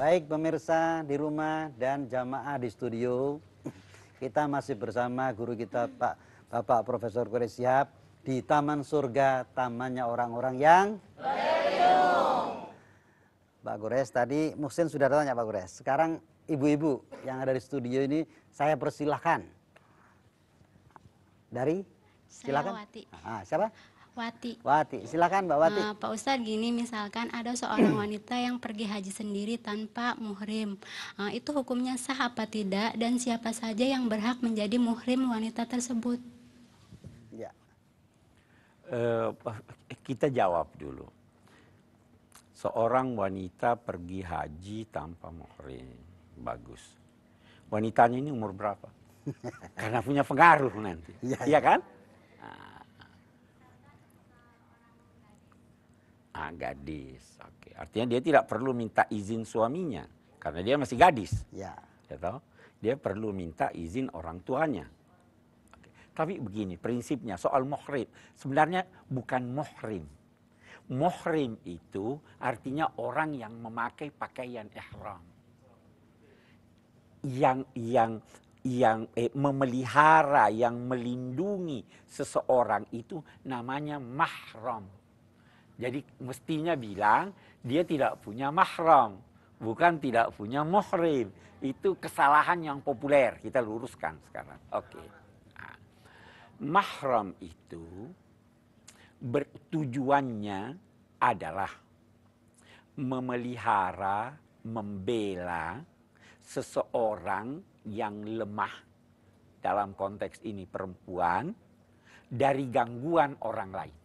Baik pemirsa di rumah dan jamaah di studio, kita masih bersama guru kita Bapak Profesor Quraish Shihab di Taman Surga, tamannya orang-orang yang beruntung. Pak Quraish, tadi Muhsin sudah tanya Pak Quraish. Sekarang ibu-ibu yang ada di studio ini saya persilahkan. Dari? Silakan. Wati. Siapa? Wati. Wati, silakan Mbak Wati. Pak Ustadz, gini misalkan ada seorang wanita yang pergi haji sendiri tanpa muhrim, itu hukumnya sah apa tidak, dan siapa saja yang berhak menjadi muhrim wanita tersebut? Ya. Kita jawab dulu. Seorang wanita pergi haji tanpa muhrim, bagus. Wanitanya ini umur berapa? Karena punya pengaruh nanti, iya kan? Gadis, oke. Artinya dia tidak perlu minta izin suaminya karena dia masih gadis. Ya. Dia perlu minta izin orang tuanya. Oke. Tapi begini prinsipnya soal muhrim, sebenarnya bukan muhrim. Muhrim itu artinya orang yang memakai pakaian ihram. Yang memelihara, yang melindungi seseorang itu namanya mahram. Jadi mestinya bilang dia tidak punya mahram, bukan tidak punya muhrim. Itu kesalahan yang populer, kita luruskan sekarang. Oke. Nah, mahram itu tujuannya adalah memelihara, membela seseorang yang lemah, dalam konteks ini perempuan, dari gangguan orang lain.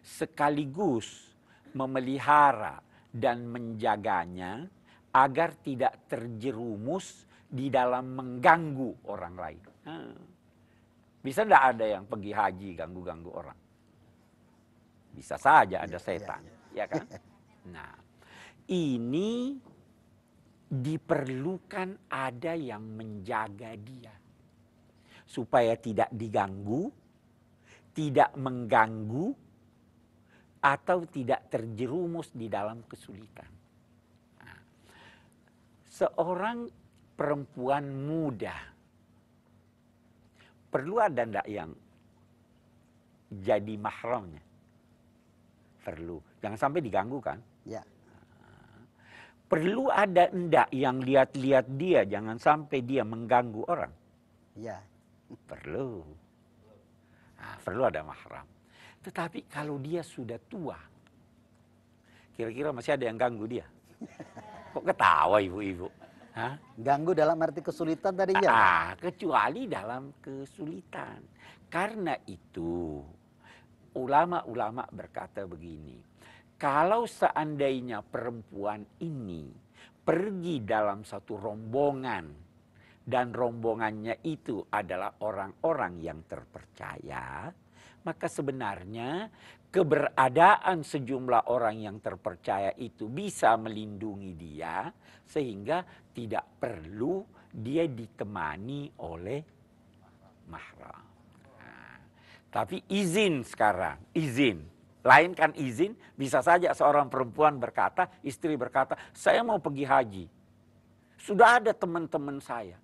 Sekaligus memelihara dan menjaganya agar tidak terjerumus di dalam mengganggu orang lain. Bisa tidak ada yang pergi haji ganggu-ganggu orang? Bisa saja ada setan, ya kan? Nah, ini diperlukan ada yang menjaga dia supaya tidak diganggu, tidak mengganggu, atau tidak terjerumus di dalam kesulitan. Nah, seorang perempuan muda perlu ada ndak yang jadi mahramnya? Perlu. Jangan sampai diganggu kan? Ya. Perlu ada ndak yang lihat-lihat dia, jangan sampai dia mengganggu orang? Ya. Perlu. Nah, perlu ada mahram. Tetapi kalau dia sudah tua, kira-kira masih ada yang ganggu dia? Kok ketawa ibu-ibu? Ganggu dalam arti kesulitan tadi ya? Kecuali dalam kesulitan. Karena itu, ulama-ulama berkata begini, kalau seandainya perempuan ini pergi dalam satu rombongan, dan rombongannya itu adalah orang-orang yang terpercaya, maka sebenarnya keberadaan sejumlah orang yang terpercaya itu bisa melindungi dia sehingga tidak perlu dia ditemani oleh mahram. Nah, tapi izin sekarang, izin. Lain kan izin, bisa saja seorang perempuan berkata, istri berkata, saya mau pergi haji. Sudah ada teman-teman saya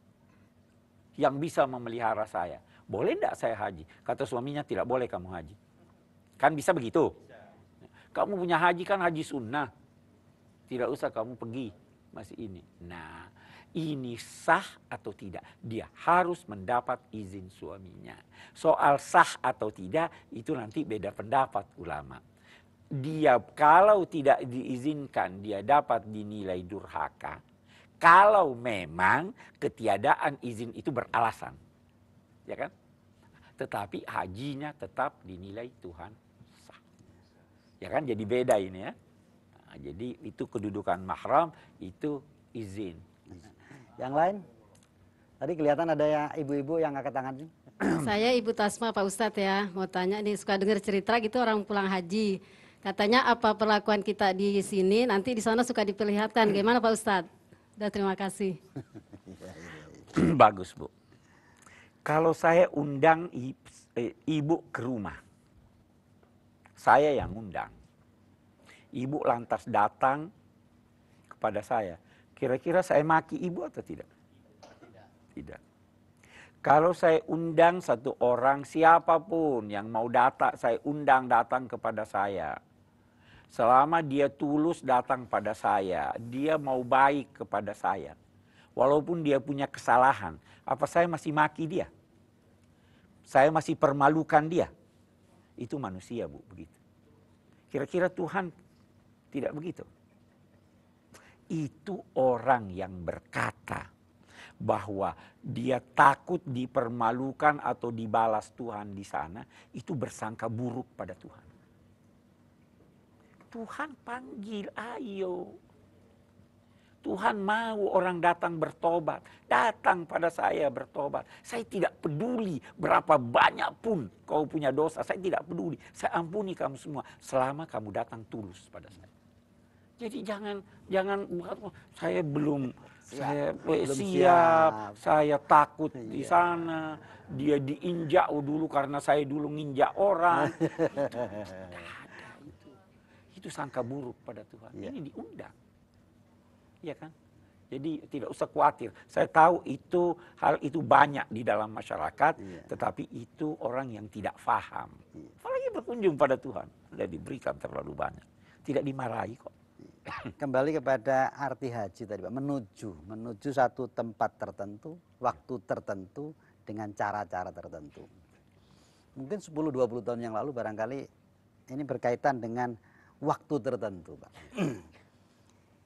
yang bisa memelihara saya. Boleh enggak saya haji? Kata suaminya, tidak boleh kamu haji. Kan bisa begitu. Kamu punya haji kan haji sunnah. Tidak usah kamu pergi. Masih ini. Nah, ini sah atau tidak? Dia harus mendapat izin suaminya. Soal sah atau tidak, itu nanti beda pendapat ulama. Dia kalau tidak diizinkan, dia dapat dinilai durhaka. Kalau memang ketiadaan izin itu beralasan. Ya kan? Tetapi hajinya tetap dinilai Tuhan sah. Ya kan? Jadi beda ini ya. Nah, jadi itu kedudukan mahram, itu izin. Yang lain? Tadi kelihatan ada ya ibu-ibu yang angkat tangan. Saya Ibu Tasma Pak Ustadz ya. Mau tanya nih, suka dengar cerita gitu orang pulang haji. Katanya apa perlakuan kita di sini, nanti di sana suka diperlihatkan. Gimana Pak Ustadz? Udah, terima kasih. Bagus Bu. Kalau saya undang ibu ke rumah, saya yang undang. Ibu lantas datang kepada saya, kira-kira saya maki ibu atau tidak? Tidak. Kalau saya undang satu orang, siapapun yang mau datang, saya undang datang kepada saya. Selama dia tulus datang pada saya, dia mau baik kepada saya. Walaupun dia punya kesalahan, apa saya masih maki dia? Saya masih permalukan dia? Itu manusia, Bu, begitu. Kira-kira Tuhan tidak begitu? Itu orang yang berkata bahwa dia takut dipermalukan atau dibalas Tuhan di sana, itu bersangka buruk pada Tuhan. Tuhan panggil, ayo. Tuhan mau orang datang bertobat. Datang pada saya bertobat. Saya tidak peduli berapa banyak pun kau punya dosa. Saya tidak peduli. Saya ampuni kamu semua selama kamu datang tulus pada saya. Jadi jangan saya belum siap, saya takut di sana, dia diinjak dulu karena saya dulu nginjak orang. Itu sangka buruk pada Tuhan. Ini diundang. Ya kan? Jadi tidak usah khawatir. Saya tahu hal itu banyak di dalam masyarakat, tetapi itu orang yang tidak paham. Apalagi berkunjung pada Tuhan, sudah diberikan terlalu banyak. Tidak dimarahi kok. Kembali kepada arti haji tadi Pak, menuju satu tempat tertentu, waktu tertentu, dengan cara-cara tertentu. Mungkin 10-20 tahun yang lalu barangkali ini berkaitan dengan waktu tertentu Pak.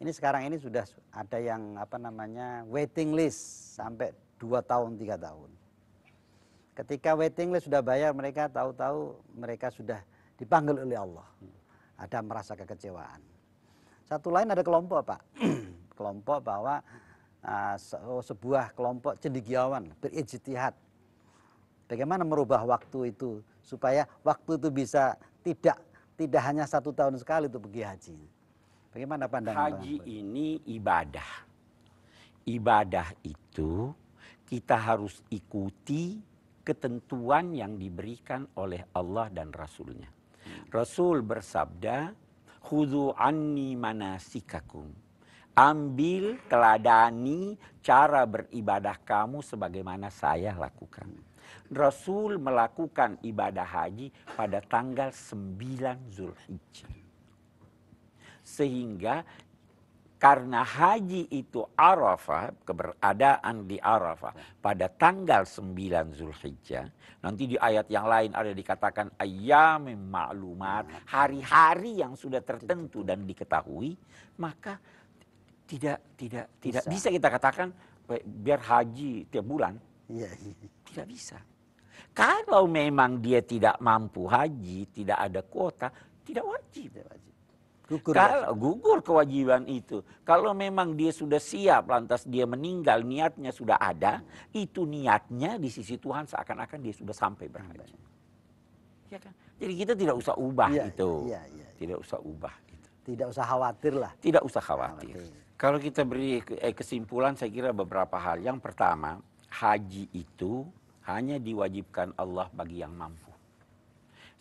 Ini sekarang ini sudah ada yang waiting list sampai 2 tahun, 3 tahun. Ketika waiting list sudah bayar, mereka tahu-tahu mereka sudah dipanggil oleh Allah. Ada merasa kekecewaan. Satu lain ada kelompok Pak, kelompok bahwa sebuah kelompok cendekiawan berijtihad. Bagaimana merubah waktu itu supaya waktu itu bisa tidak hanya 1 tahun sekali untuk pergi haji. Bagaimana pandangan Haji ini ibadah. Ibadah itu kita harus ikuti ketentuan yang diberikan oleh Allah dan Rasul-Nya. Rasul bersabda, khudhu anni manasikakum. Ambil, teladani cara beribadah kamu sebagaimana saya lakukan. Rasul melakukan ibadah haji pada tanggal 9 Zulhijjah. Sehingga karena haji itu Arafah, keberadaan di Arafah pada tanggal 9 Zulhijjah. Nanti di ayat yang lain ada dikatakan ayyamim ma'lumat, hari-hari yang sudah tertentu dan diketahui, maka tidak bisa kita katakan biar haji tiap bulan. Tidak bisa. Kalau memang dia tidak mampu haji, tidak ada kuota, tidak wajib. Gugur kewajiban itu. Kalau memang dia sudah siap, lantas dia meninggal, niatnya sudah ada, itu niatnya di sisi Tuhan seakan-akan dia sudah sampai berhaji. Ya kan? Jadi kita tidak usah ubah itu. Tidak usah ubah itu. Tidak usah khawatir lah. Tidak usah khawatir. Kalau kita beri kesimpulan, saya kira beberapa hal. Yang pertama, haji itu hanya diwajibkan Allah bagi yang mampu.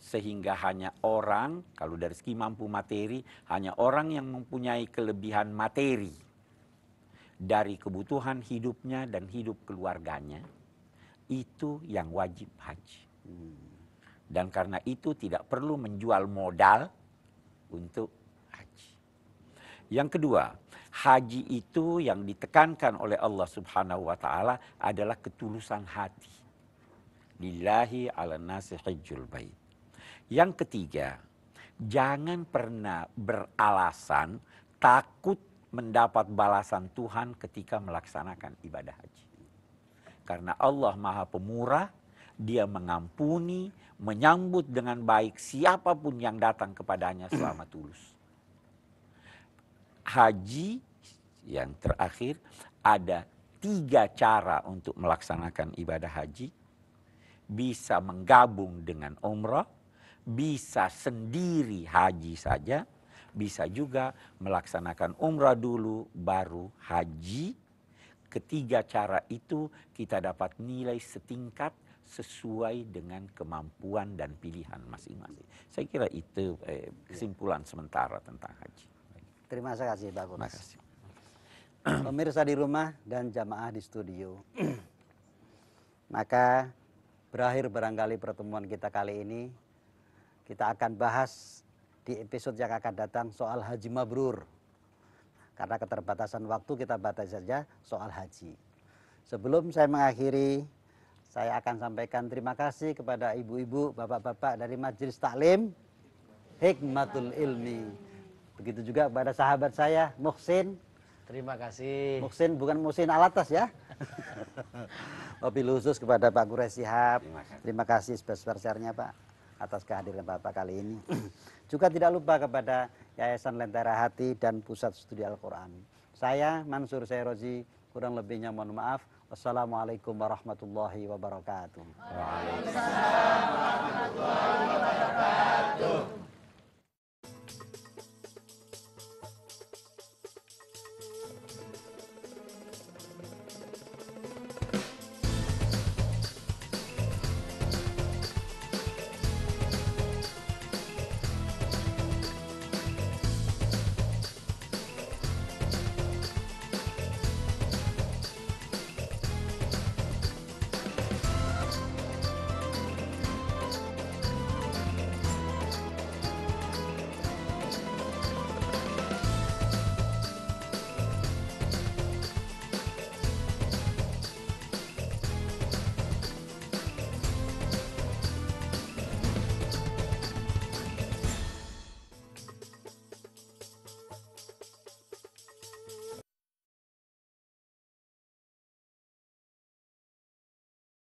Sehingga hanya orang, kalau dari segi mampu materi, hanya orang yang mempunyai kelebihan materi dari kebutuhan hidupnya dan hidup keluarganya, itu yang wajib haji. Dan karena itu tidak perlu menjual modal untuk haji. Yang kedua, haji itu yang ditekankan oleh Allah Subhanahu wa Ta'ala adalah ketulusan hati. Lillahi ala nasi hajjul bait. Yang ketiga, jangan pernah beralasan takut mendapat balasan Tuhan ketika melaksanakan ibadah haji. Karena Allah Maha Pemurah, Dia mengampuni, menyambut dengan baik siapapun yang datang kepadanya selama tulus. Haji yang terakhir, ada 3 cara untuk melaksanakan ibadah haji. Bisa menggabung dengan umrah, bisa sendiri haji saja, bisa juga melaksanakan umrah dulu baru haji. Ketiga cara itu kita dapat nilai setingkat sesuai dengan kemampuan dan pilihan masing-masing. Saya kira itu kesimpulan sementara tentang haji. Terima kasih Pak Kunas. Terima kasih. pemirsa di rumah dan jamaah di studio. Maka berakhir barangkali pertemuan kita kali ini. Kita akan bahas di episode yang akan datang soal haji mabrur. Karena keterbatasan waktu kita batasi saja soal haji. Sebelum saya mengakhiri, saya akan sampaikan terima kasih kepada ibu-ibu, bapak-bapak dari Majelis Taklim Hikmatul Ilmi. Begitu juga kepada sahabat saya, Muhsin. Terima kasih. Muhsin bukan Muhsin Alatas ya. Wabil khusus kepada Pak Quraish Shihab. Terima kasih sebesar-besarnya Pak atas kehadiran Bapak kali ini. Juga tidak lupa kepada Yayasan Lentera Hati dan Pusat Studi Al-Quran. Saya Mansur Sairozi, kurang lebihnya mohon maaf. Wassalamualaikum warahmatullahi wabarakatuh. Waalaikumsalam warahmatullahi